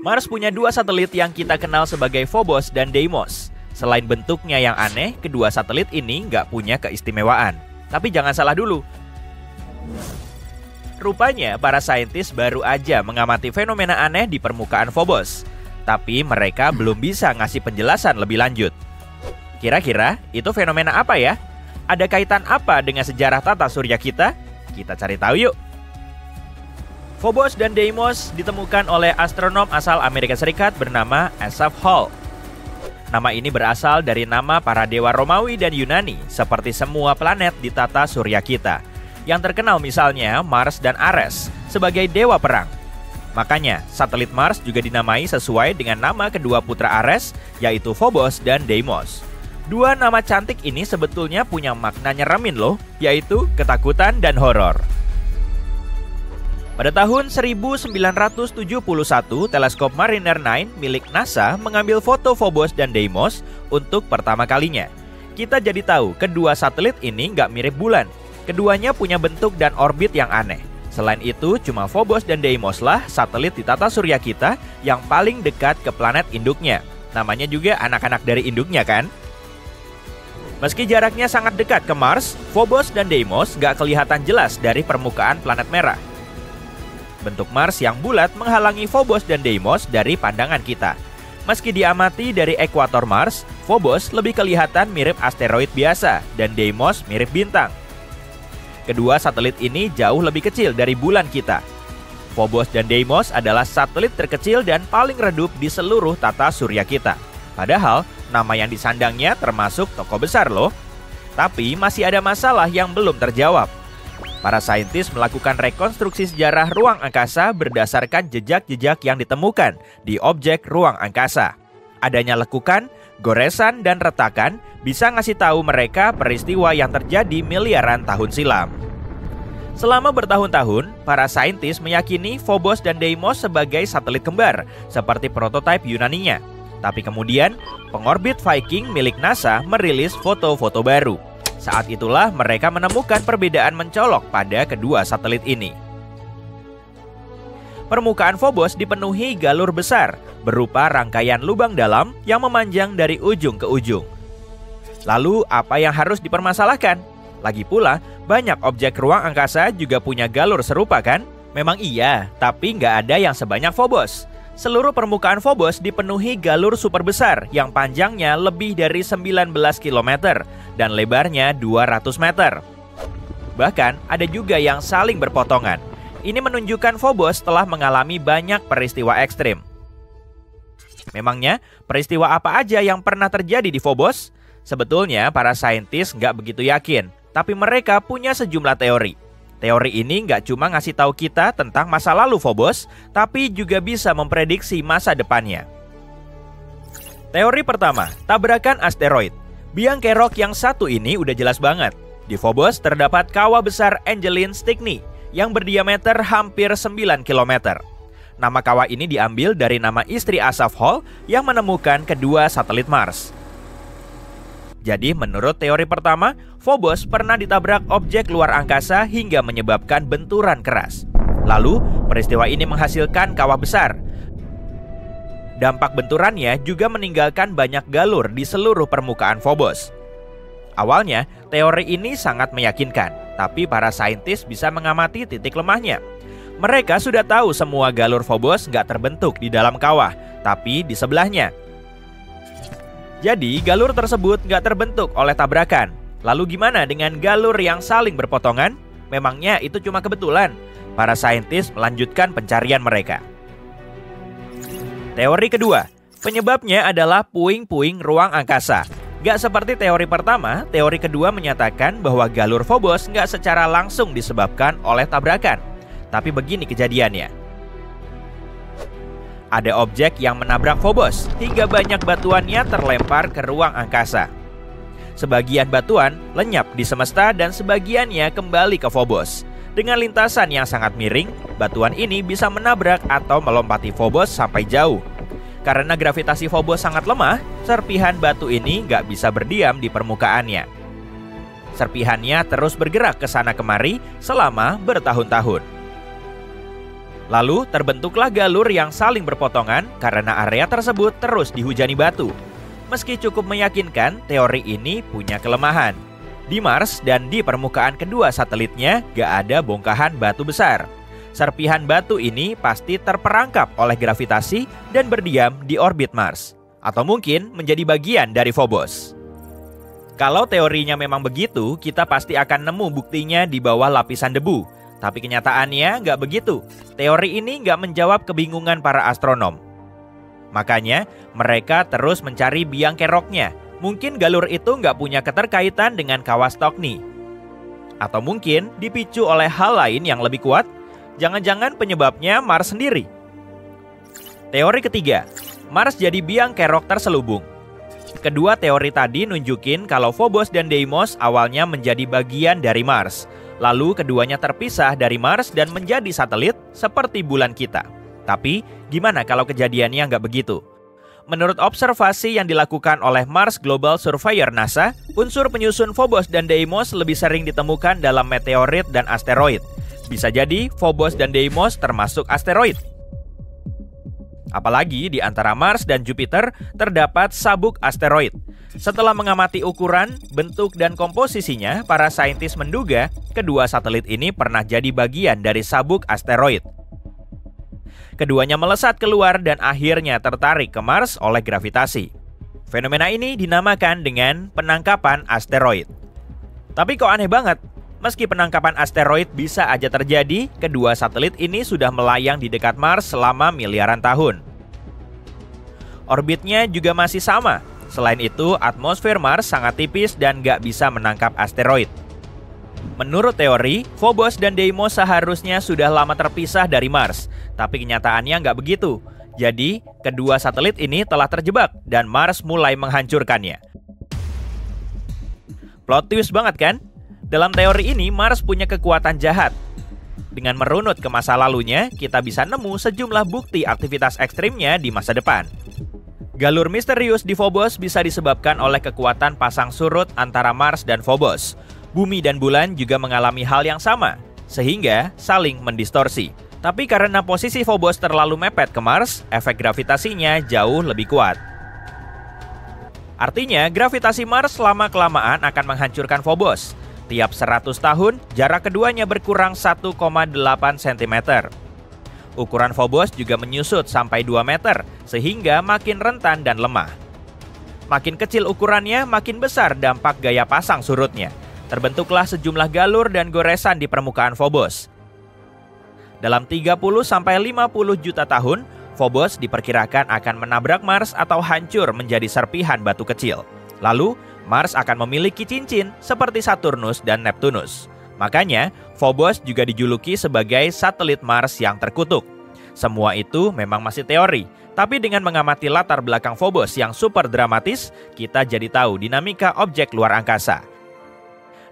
Mars punya dua satelit yang kita kenal sebagai Phobos dan Deimos. Selain bentuknya yang aneh, kedua satelit ini nggak punya keistimewaan. Tapi jangan salah dulu. Rupanya para saintis baru aja mengamati fenomena aneh di permukaan Phobos. Tapi mereka belum bisa ngasih penjelasan lebih lanjut. Kira-kira itu fenomena apa ya? Ada kaitan apa dengan sejarah tata surya kita? Kita cari tahu yuk. Phobos dan Deimos ditemukan oleh astronom asal Amerika Serikat bernama Asaph Hall. Nama ini berasal dari nama para dewa Romawi dan Yunani, seperti semua planet di tata surya kita. Yang terkenal misalnya Mars dan Ares sebagai dewa perang. Makanya, satelit Mars juga dinamai sesuai dengan nama kedua putra Ares, yaitu Phobos dan Deimos. Dua nama cantik ini sebetulnya punya makna nyeremin loh, yaitu ketakutan dan horor. Pada tahun 1971, teleskop Mariner 9 milik NASA mengambil foto Phobos dan Deimos untuk pertama kalinya. Kita jadi tahu kedua satelit ini nggak mirip bulan. Keduanya punya bentuk dan orbit yang aneh. Selain itu, cuma Phobos dan Deimos lah satelit di tata surya kita yang paling dekat ke planet induknya. Namanya juga anak-anak dari induknya kan? Meski jaraknya sangat dekat ke Mars, Phobos dan Deimos nggak kelihatan jelas dari permukaan planet merah. Bentuk Mars yang bulat menghalangi Phobos dan Deimos dari pandangan kita. Meski diamati dari ekuator Mars, Phobos lebih kelihatan mirip asteroid biasa dan Deimos mirip bintang. Kedua satelit ini jauh lebih kecil dari bulan kita. Phobos dan Deimos adalah satelit terkecil dan paling redup di seluruh tata surya kita. Padahal, nama yang disandangnya termasuk tokoh besar loh. Tapi masih ada masalah yang belum terjawab. Para saintis melakukan rekonstruksi sejarah ruang angkasa berdasarkan jejak-jejak yang ditemukan di objek ruang angkasa. Adanya lekukan, goresan, dan retakan bisa ngasih tahu mereka peristiwa yang terjadi miliaran tahun silam. Selama bertahun-tahun, para saintis meyakini Phobos dan Deimos sebagai satelit kembar, seperti prototipe Yunaninya. Tapi kemudian, pengorbit Viking milik NASA merilis foto-foto baru. Saat itulah mereka menemukan perbedaan mencolok pada kedua satelit ini. Permukaan Phobos dipenuhi galur besar, berupa rangkaian lubang dalam yang memanjang dari ujung ke ujung. Lalu, apa yang harus dipermasalahkan? Lagi pula, banyak objek ruang angkasa juga punya galur serupa kan? Memang iya, tapi nggak ada yang sebanyak Phobos. Seluruh permukaan Phobos dipenuhi galur super besar yang panjangnya lebih dari 19 km dan lebarnya 200 meter. Bahkan ada juga yang saling berpotongan. Ini menunjukkan Phobos telah mengalami banyak peristiwa ekstrim. Memangnya peristiwa apa aja yang pernah terjadi di Phobos? Sebetulnya para saintis nggak begitu yakin, tapi mereka punya sejumlah teori. Teori ini nggak cuma ngasih tahu kita tentang masa lalu Phobos, tapi juga bisa memprediksi masa depannya. Teori pertama, tabrakan asteroid. Biang kerok yang satu ini udah jelas banget. Di Phobos terdapat kawah besar Angeline Stickney yang berdiameter hampir 9 km. Nama kawah ini diambil dari nama istri Asaph Hall yang menemukan kedua satelit Mars. Jadi menurut teori pertama, Phobos pernah ditabrak objek luar angkasa hingga menyebabkan benturan keras. Lalu, peristiwa ini menghasilkan kawah besar. Dampak benturannya juga meninggalkan banyak galur di seluruh permukaan Phobos. Awalnya, teori ini sangat meyakinkan, tapi para saintis bisa mengamati titik lemahnya. Mereka sudah tahu semua galur Phobos nggak terbentuk di dalam kawah, tapi di sebelahnya. Jadi, galur tersebut nggak terbentuk oleh tabrakan. Lalu gimana dengan galur yang saling berpotongan? Memangnya itu cuma kebetulan? Para saintis melanjutkan pencarian mereka. Teori kedua, penyebabnya adalah puing-puing ruang angkasa. Gak seperti teori pertama, teori kedua menyatakan bahwa galur Phobos nggak secara langsung disebabkan oleh tabrakan. Tapi begini kejadiannya. Ada objek yang menabrak Phobos hingga banyak batuannya terlempar ke ruang angkasa. Sebagian batuan lenyap di semesta dan sebagiannya kembali ke Phobos. Dengan lintasan yang sangat miring, batuan ini bisa menabrak atau melompati Phobos sampai jauh. Karena gravitasi Phobos sangat lemah, serpihan batu ini nggak bisa berdiam di permukaannya. Serpihannya terus bergerak ke sana kemari selama bertahun-tahun. Lalu terbentuklah galur yang saling berpotongan karena area tersebut terus dihujani batu. Meski cukup meyakinkan, teori ini punya kelemahan. Di Mars dan di permukaan kedua satelitnya gak ada bongkahan batu besar. Serpihan batu ini pasti terperangkap oleh gravitasi dan berdiam di orbit Mars. Atau mungkin menjadi bagian dari Phobos. Kalau teorinya memang begitu, kita pasti akan nemu buktinya di bawah lapisan debu. Tapi kenyataannya nggak begitu. Teori ini nggak menjawab kebingungan para astronom. Makanya, mereka terus mencari biang keroknya. Mungkin galur itu nggak punya keterkaitan dengan kawah Stokny. Atau mungkin dipicu oleh hal lain yang lebih kuat. Jangan-jangan penyebabnya Mars sendiri. Teori ketiga, Mars jadi biang kerok terselubung. Kedua teori tadi nunjukin kalau Phobos dan Deimos awalnya menjadi bagian dari Mars. Lalu keduanya terpisah dari Mars dan menjadi satelit seperti bulan kita. Tapi gimana kalau kejadiannya nggak begitu? Menurut observasi yang dilakukan oleh Mars Global Surveyor NASA, unsur penyusun Phobos dan Deimos lebih sering ditemukan dalam meteorit dan asteroid. Bisa jadi Phobos dan Deimos termasuk asteroid. Apalagi di antara Mars dan Jupiter terdapat sabuk asteroid. Setelah mengamati ukuran, bentuk, dan komposisinya, para saintis menduga kedua satelit ini pernah jadi bagian dari sabuk asteroid. Keduanya melesat keluar dan akhirnya tertarik ke Mars oleh gravitasi. Fenomena ini dinamakan dengan penangkapan asteroid. Tapi kok aneh banget? Meski penangkapan asteroid bisa aja terjadi, kedua satelit ini sudah melayang di dekat Mars selama miliaran tahun. Orbitnya juga masih sama. Selain itu, atmosfer Mars sangat tipis dan gak bisa menangkap asteroid. Menurut teori, Phobos dan Deimos seharusnya sudah lama terpisah dari Mars. Tapi kenyataannya nggak begitu. Jadi, kedua satelit ini telah terjebak dan Mars mulai menghancurkannya. Plot twist banget kan? Dalam teori ini, Mars punya kekuatan jahat. Dengan merunut ke masa lalunya, kita bisa nemu sejumlah bukti aktivitas ekstrimnya di masa depan. Galur misterius di Phobos bisa disebabkan oleh kekuatan pasang surut antara Mars dan Phobos. Bumi dan bulan juga mengalami hal yang sama, sehingga saling mendistorsi. Tapi karena posisi Phobos terlalu mepet ke Mars, efek gravitasinya jauh lebih kuat. Artinya, gravitasi Mars lama-kelamaan akan menghancurkan Phobos. Tiap 100 tahun, jarak keduanya berkurang 1,8 cm. Ukuran Phobos juga menyusut sampai 2 meter, sehingga makin rentan dan lemah. Makin kecil ukurannya, makin besar dampak gaya pasang surutnya. Terbentuklah sejumlah galur dan goresan di permukaan Phobos. Dalam 30-50 juta tahun, Phobos diperkirakan akan menabrak Mars atau hancur menjadi serpihan batu kecil. Lalu, Mars akan memiliki cincin seperti Saturnus dan Neptunus. Makanya, Phobos juga dijuluki sebagai satelit Mars yang terkutuk. Semua itu memang masih teori, tapi dengan mengamati latar belakang Phobos yang super dramatis, kita jadi tahu dinamika objek luar angkasa.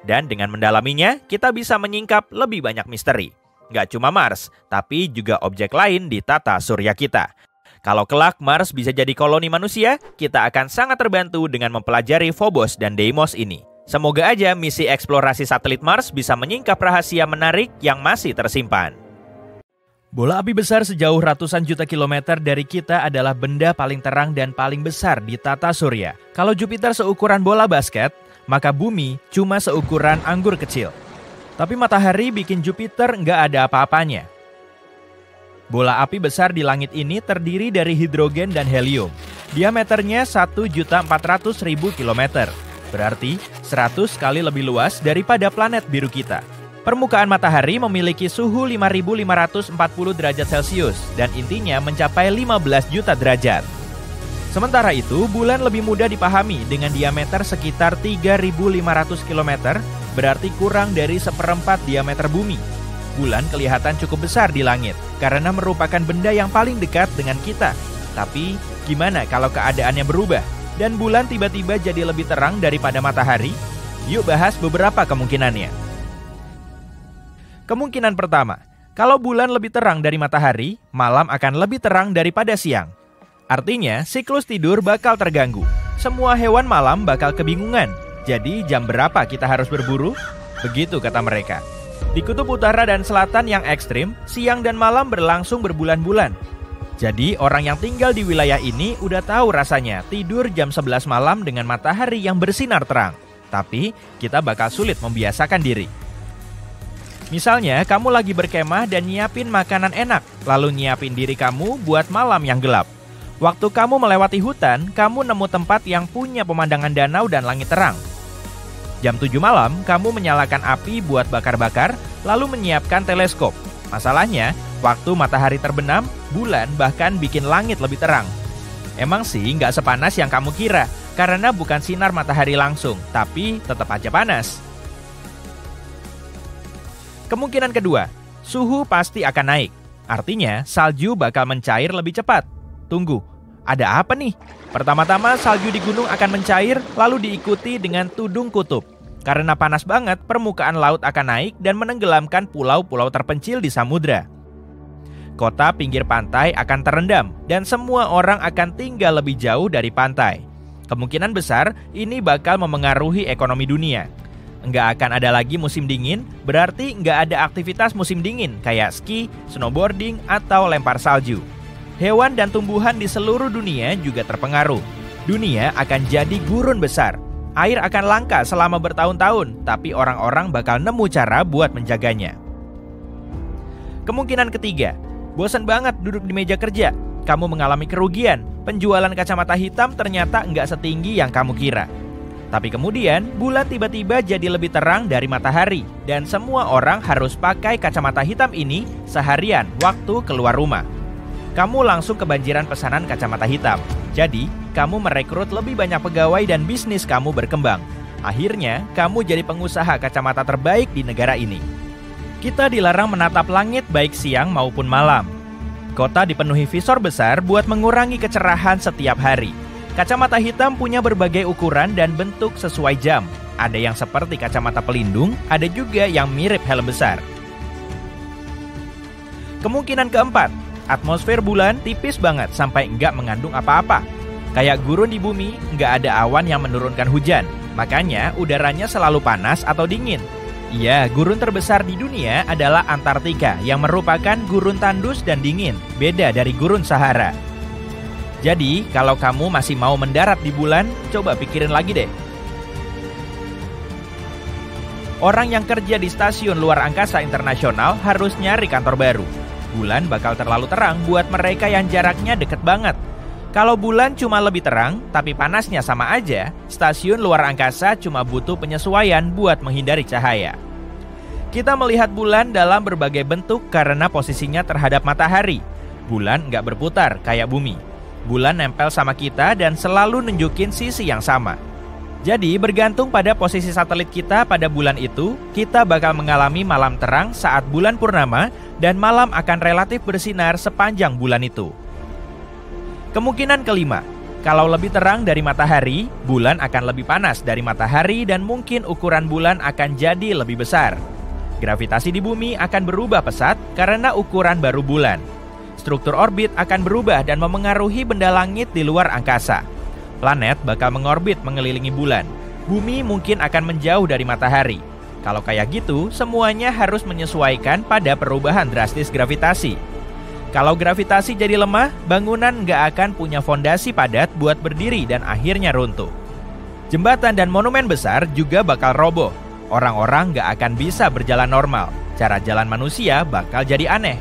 Dan dengan mendalaminya, kita bisa menyingkap lebih banyak misteri. Nggak cuma Mars, tapi juga objek lain di tata surya kita. Kalau kelak Mars bisa jadi koloni manusia, kita akan sangat terbantu dengan mempelajari Phobos dan Deimos ini. Semoga aja misi eksplorasi satelit Mars bisa menyingkap rahasia menarik yang masih tersimpan. Bola api besar sejauh ratusan juta kilometer dari kita adalah benda paling terang dan paling besar di tata surya. Kalau Jupiter seukuran bola basket, maka bumi cuma seukuran anggur kecil. Tapi matahari bikin Jupiter nggak ada apa-apanya. Bola api besar di langit ini terdiri dari hidrogen dan helium. Diameternya 1.400.000 km. Berarti 100 kali lebih luas daripada planet biru kita. Permukaan matahari memiliki suhu 5.540 derajat Celcius dan intinya mencapai 15 juta derajat. Sementara itu, bulan lebih mudah dipahami dengan diameter sekitar 3.500 km, berarti kurang dari seperempat diameter bumi. Bulan kelihatan cukup besar di langit karena merupakan benda yang paling dekat dengan kita. Tapi, gimana kalau keadaannya berubah dan bulan tiba-tiba jadi lebih terang daripada matahari? Yuk bahas beberapa kemungkinannya. Kemungkinan pertama, kalau bulan lebih terang dari matahari, malam akan lebih terang daripada siang. Artinya, siklus tidur bakal terganggu. Semua hewan malam bakal kebingungan. Jadi, jam berapa kita harus berburu? Begitu kata mereka. Di kutub utara dan selatan yang ekstrim, siang dan malam berlangsung berbulan-bulan. Jadi orang yang tinggal di wilayah ini udah tahu rasanya tidur jam 11 malam dengan matahari yang bersinar terang. Tapi kita bakal sulit membiasakan diri. Misalnya kamu lagi berkemah dan nyiapin makanan enak, lalu nyiapin diri kamu buat malam yang gelap. Waktu kamu melewati hutan, kamu nemu tempat yang punya pemandangan danau dan langit terang. Jam 7 malam, kamu menyalakan api buat bakar-bakar, lalu menyiapkan teleskop. Masalahnya, waktu matahari terbenam, bulan bahkan bikin langit lebih terang. Emang sih nggak sepanas yang kamu kira, karena bukan sinar matahari langsung, tapi tetap aja panas. Kemungkinan kedua, suhu pasti akan naik. Artinya, salju bakal mencair lebih cepat. Tunggu, ada apa nih? Pertama-tama salju di gunung akan mencair, lalu diikuti dengan tudung kutub. Karena panas banget, permukaan laut akan naik dan menenggelamkan pulau-pulau terpencil di samudra. Kota pinggir pantai akan terendam, dan semua orang akan tinggal lebih jauh dari pantai. Kemungkinan besar, ini bakal memengaruhi ekonomi dunia. Nggak akan ada lagi musim dingin, berarti nggak ada aktivitas musim dingin kayak ski, snowboarding, atau lempar salju. Hewan dan tumbuhan di seluruh dunia juga terpengaruh. Dunia akan jadi gurun besar. Air akan langka selama bertahun-tahun, tapi orang-orang bakal nemu cara buat menjaganya. Kemungkinan ketiga, bosan banget duduk di meja kerja. Kamu mengalami kerugian, penjualan kacamata hitam ternyata nggak setinggi yang kamu kira. Tapi kemudian, bulan tiba-tiba jadi lebih terang dari matahari, dan semua orang harus pakai kacamata hitam ini seharian waktu keluar rumah. Kamu langsung kebanjiran pesanan kacamata hitam. Jadi, kamu merekrut lebih banyak pegawai dan bisnis kamu berkembang. Akhirnya, kamu jadi pengusaha kacamata terbaik di negara ini. Kita dilarang menatap langit baik siang maupun malam. Kota dipenuhi visor besar buat mengurangi kecerahan setiap hari. Kacamata hitam punya berbagai ukuran dan bentuk sesuai jam. Ada yang seperti kacamata pelindung, ada juga yang mirip helm besar. Kemungkinan keempat, atmosfer bulan tipis banget sampai nggak mengandung apa-apa. Kayak gurun di bumi, nggak ada awan yang menurunkan hujan. Makanya udaranya selalu panas atau dingin. Iya, gurun terbesar di dunia adalah Antartika yang merupakan gurun tandus dan dingin, beda dari gurun Sahara. Jadi, kalau kamu masih mau mendarat di bulan, coba pikirin lagi deh. Orang yang kerja di stasiun luar angkasa internasional harus nyari kantor baru. Bulan bakal terlalu terang buat mereka yang jaraknya deket banget. Kalau bulan cuma lebih terang, tapi panasnya sama aja, stasiun luar angkasa cuma butuh penyesuaian buat menghindari cahaya. Kita melihat bulan dalam berbagai bentuk karena posisinya terhadap matahari. Bulan nggak berputar kayak bumi. Bulan nempel sama kita dan selalu nunjukin sisi yang sama. Jadi bergantung pada posisi satelit kita pada bulan itu, kita bakal mengalami malam terang saat bulan purnama dan malam akan relatif bersinar sepanjang bulan itu. Kemungkinan kelima, kalau lebih terang dari matahari, bulan akan lebih panas dari matahari dan mungkin ukuran bulan akan jadi lebih besar. Gravitasi di bumi akan berubah pesat karena ukuran baru bulan. Struktur orbit akan berubah dan memengaruhi benda langit di luar angkasa. Planet bakal mengorbit mengelilingi bulan. Bumi mungkin akan menjauh dari matahari. Kalau kayak gitu, semuanya harus menyesuaikan pada perubahan drastis gravitasi. Kalau gravitasi jadi lemah, bangunan nggak akan punya fondasi padat buat berdiri dan akhirnya runtuh. Jembatan dan monumen besar juga bakal roboh. Orang-orang nggak akan bisa berjalan normal. Cara jalan manusia bakal jadi aneh.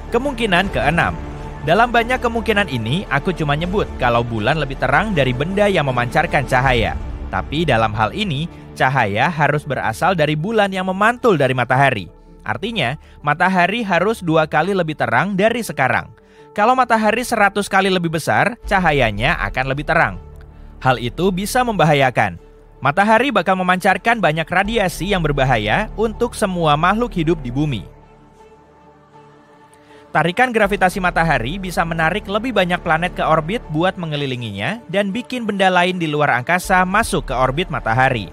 Kemungkinan keenam. Dalam banyak kemungkinan ini, aku cuma nyebut kalau bulan lebih terang dari benda yang memancarkan cahaya. Tapi dalam hal ini, cahaya harus berasal dari bulan yang memantul dari matahari. Artinya, matahari harus 2 kali lebih terang dari sekarang. Kalau matahari 100 kali lebih besar, cahayanya akan lebih terang. Hal itu bisa membahayakan. Matahari bakal memancarkan banyak radiasi yang berbahaya untuk semua makhluk hidup di bumi. Tarikan gravitasi matahari bisa menarik lebih banyak planet ke orbit buat mengelilinginya dan bikin benda lain di luar angkasa masuk ke orbit matahari.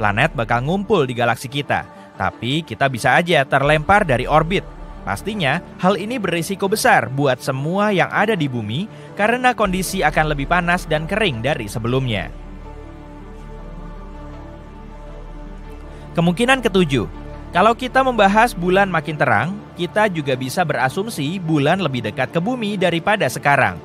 Planet bakal ngumpul di galaksi kita, tapi kita bisa aja terlempar dari orbit. Pastinya, hal ini berisiko besar buat semua yang ada di bumi karena kondisi akan lebih panas dan kering dari sebelumnya. Kemungkinan ketujuh, kalau kita membahas bulan makin terang, kita juga bisa berasumsi bulan lebih dekat ke bumi daripada sekarang.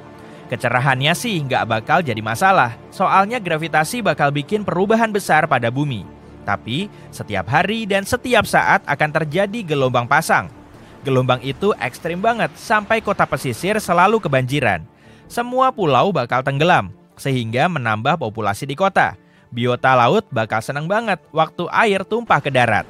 Kecerahannya sih nggak bakal jadi masalah, soalnya gravitasi bakal bikin perubahan besar pada bumi. Tapi, setiap hari dan setiap saat akan terjadi gelombang pasang. Gelombang itu ekstrim banget, sampai kota pesisir selalu kebanjiran. Semua pulau bakal tenggelam, sehingga menambah populasi di kota. Biota laut bakal seneng banget waktu air tumpah ke darat.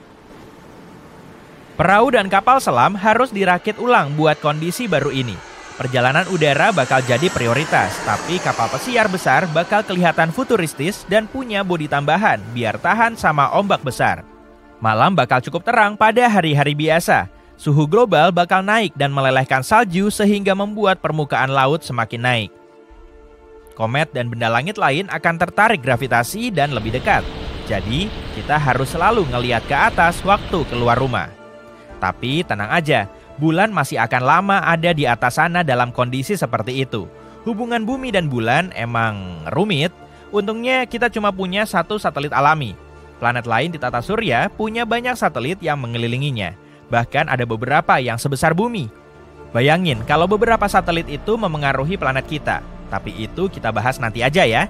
Perahu dan kapal selam harus dirakit ulang buat kondisi baru ini. Perjalanan udara bakal jadi prioritas, tapi kapal pesiar besar bakal kelihatan futuristis dan punya bodi tambahan biar tahan sama ombak besar. Malam bakal cukup terang pada hari-hari biasa. Suhu global bakal naik dan melelehkan salju sehingga membuat permukaan laut semakin naik. Komet dan benda langit lain akan tertarik gravitasi dan lebih dekat. Jadi, kita harus selalu ngelihat ke atas waktu keluar rumah. Tapi tenang aja, bulan masih akan lama ada di atas sana dalam kondisi seperti itu. Hubungan bumi dan bulan emang rumit. Untungnya kita cuma punya satu satelit alami. Planet lain di tata surya punya banyak satelit yang mengelilinginya. Bahkan ada beberapa yang sebesar bumi. Bayangin kalau beberapa satelit itu memengaruhi planet kita. Tapi itu kita bahas nanti aja ya.